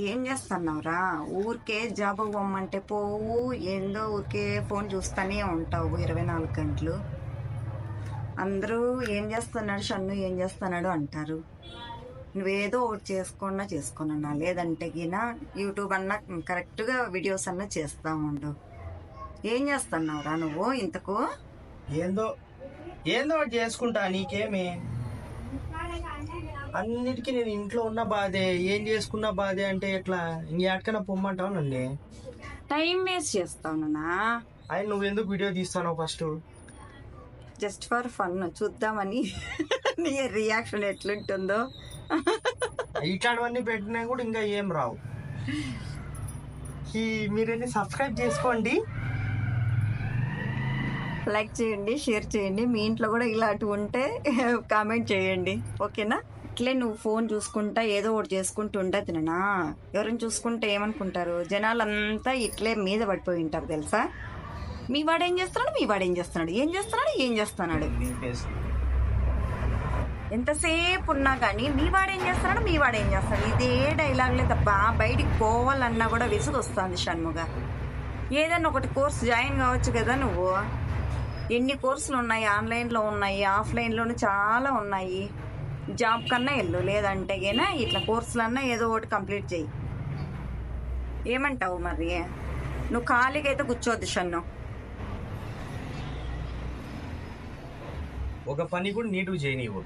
ఏం చేస్తున్నావురా? ఊరికే జాబ్ పోమ్మంటే పోవు, ఏందో ఊరికే ఫోన్ చూస్తూనే ఉంటావు 24 గంటలు. అందరూ ఏం చేస్తున్నాడు షన్ను, ఏం చేస్తున్నాడు అంటారు. నువ్వేదో ఒకటి చేసుకున్నా లేదంటే గినా యూట్యూబ్ అన్నా కరెక్ట్గా వీడియోస్ అన్నా చేస్తా ఉండు. ఏం చేస్తున్నావురా నువ్వు ఇంతకు? ఏందో ఏందో ఒకటి చేసుకుంటా, నీకేమి? అన్నిటికీ నేను ఇంట్లో ఉన్న బాధే, ఏం చేసుకున్న బాధే అంటే ఎట్లా? ఇంకెక్కడికైనా పొమ్మంటావు నన్ను? టైం వేస్ట్ చేస్తావునా? ఆయన నువ్వెందుకు వీడియో తీస్తావు ఫస్ట్? జస్ట్ ఫర్ ఫన్ చూద్దామని. నీ రియాక్షన్ ఎట్లుంటుందో. ఇట్లాంటివన్నీ పెట్టినా కూడా ఇంకా ఏం రావు. మీరైతే సబ్స్క్రైబ్ చేసుకోండి, లైక్ చేయండి, షేర్ చేయండి. మీ ఇంట్లో కూడా ఇలాంటివి ఉంటే కామెంట్ చేయండి, ఓకేనా? ఇట్లే నువ్వు ఫోన్ చూసుకుంటా ఏదో ఒకటి చేసుకుంటూ ఉండదు నాన్న. ఎవరైనా చూసుకుంటే ఏమనుకుంటారు? జనాలంతా ఇట్లే మీద పడిపోయి ఉంటారు తెలుసా. మీ వాడు ఏం చేస్తున్నాడు, మీ వాడు ఏం చేస్తున్నాడు, ఏం చేస్తున్నాడు, ఏం చేస్తున్నాడు. ఎంతసేపు ఉన్నా కానీ మీ వాడు ఏం చేస్తున్నాడు, మీ వాడు ఏం చేస్తున్నాడు, ఇదే డైలాగ్లే తప్ప బయటికి పోవాలన్నా కూడా విసుగు వస్తుంది షణ్ముగా. ఏదైనా ఒకటి కోర్స్ జాయిన్ కావచ్చు కదా నువ్వు. ఎన్ని కోర్సులు ఉన్నాయి, ఆన్లైన్లో ఉన్నాయి, ఆఫ్లైన్లోనూ చాలా ఉన్నాయి. జాబ్ కన్నా వెళ్ళు, లేదంటే గినా ఇట్లా కోర్సులన్నా ఏదో ఒకటి కంప్లీట్ చేయి. ఏమంటావు మరి? నువ్వు ఖాళీగా అయితే కూర్చోవద్దు షన్ను. ఒక పని కూడా నీటుగా చేయనివ్వు,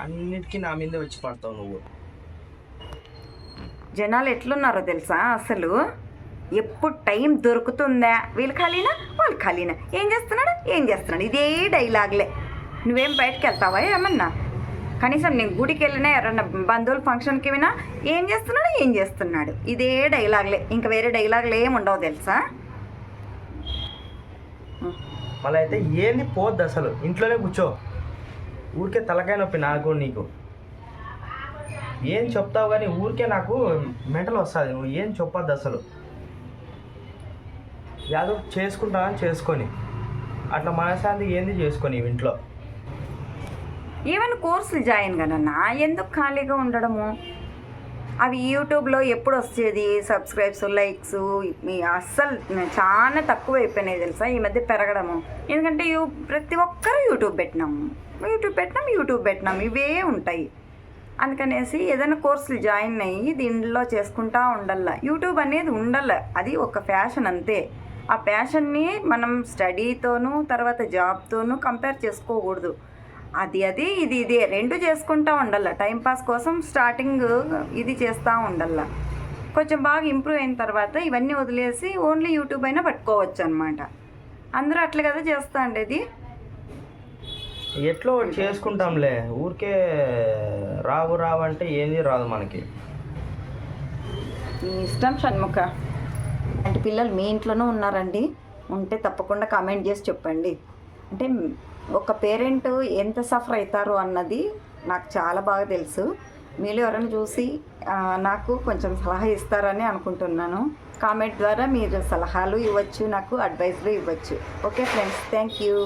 అన్నిటికీ నా మీదే వచ్చి పడతావు నువ్వు. జనాలు ఎట్లున్నారో తెలుసా అసలు. ఎప్పుడు టైం దొరుకుతుందా, వీళ్ళు ఖాళీనా వాళ్ళు ఖాళీనా, ఏం చేస్తున్నాడు, ఏం చేస్తున్నాడు, ఇదే డైలాగ్లే. నువ్వేం బయటకు వెళ్తావా ఏమన్నా? కనీసం నేను గుడికి వెళ్ళినా, ఎవరన్నా బంధువుల ఫంక్షన్కి వినా ఏం చేస్తున్నాడు, ఏం చేస్తున్నాడు, ఇదే డైలాగ్లే. ఇంకా వేరే డైలాగ్లు ఏమి ఉండవు తెలుసా. మళ్ళీ అయితే ఏంది పోద్ది అసలు, ఇంట్లోనే కూర్చో. ఊరికే తలకాయ నొప్పి నాకు నీకు. ఏం చెప్తావు కానీ ఊరికే నాకు మెంటల్ వస్తుంది. నువ్వు ఏం చెప్పొద్దు అసలు. యాదో చేసుకుంటానని చేసుకొని అట్లా మనశాంతి ఏంది చేసుకొని ఇంట్లో. ఏమైనా కోర్సులు జాయిన్ కదన్నా, ఎందుకు ఖాళీగా ఉండడము? అవి యూట్యూబ్లో ఎప్పుడు వచ్చేది సబ్స్క్రైబ్స్, లైక్స్ అస్సలు చాలా తక్కువ అయిపోయినాయి తెలుసా ఈ మధ్య పెరగడము. ఎందుకంటే ప్రతి ఒక్కరు యూట్యూబ్ పెట్టినాం ఇవే ఉంటాయి. అందుకనేసి ఏదైనా కోర్సులు జాయిన్ అయ్యి దీనిలో చేసుకుంటా ఉండాల. యూట్యూబ్ అనేది ఉండాల, అది ఒక ఫ్యాషన్ అంతే. ఆ ఫ్యాషన్ని మనం స్టడీతోనూ తర్వాత జాబ్తోనూ కంపేర్ చేసుకోకూడదు. అది ఇది రెండు చేసుకుంటూ ఉండాల. టైంపాస్ కోసం స్టార్టింగ్ ఇది చేస్తూ ఉండాల. కొంచెం బాగా ఇంప్రూవ్ అయిన తర్వాత ఇవన్నీ వదిలేసి ఓన్లీ యూట్యూబ్ అయినా పట్టుకోవచ్చు అనమాట. అందరూ అట్లా కదా చేస్తా ఉండేది. ఎట్లో చేసుకుంటాంలే, ఊరికే రావు అంటే ఏంది రాదు మనకి. మీ ఇష్టం షణ్ముఖ. అంటే పిల్లలు మీ ఇంట్లోనూ ఉన్నారండి? ఉంటే తప్పకుండా కామెంట్ చేసి చెప్పండి. అంటే ఒక పేరెంట్ ఎంత సఫర్ అవుతారో అన్నది నాకు చాలా బాగా తెలుసు. మీలో ఎవరైనా చూసి నాకు కొంచెం సలహా ఇస్తారని అనుకుంటున్నాను. కామెంట్ ద్వారా మీరు సలహాలు ఇవ్వచ్చు, నాకు అడ్వైస్లు ఇవ్వచ్చు. Okay friends, thank you.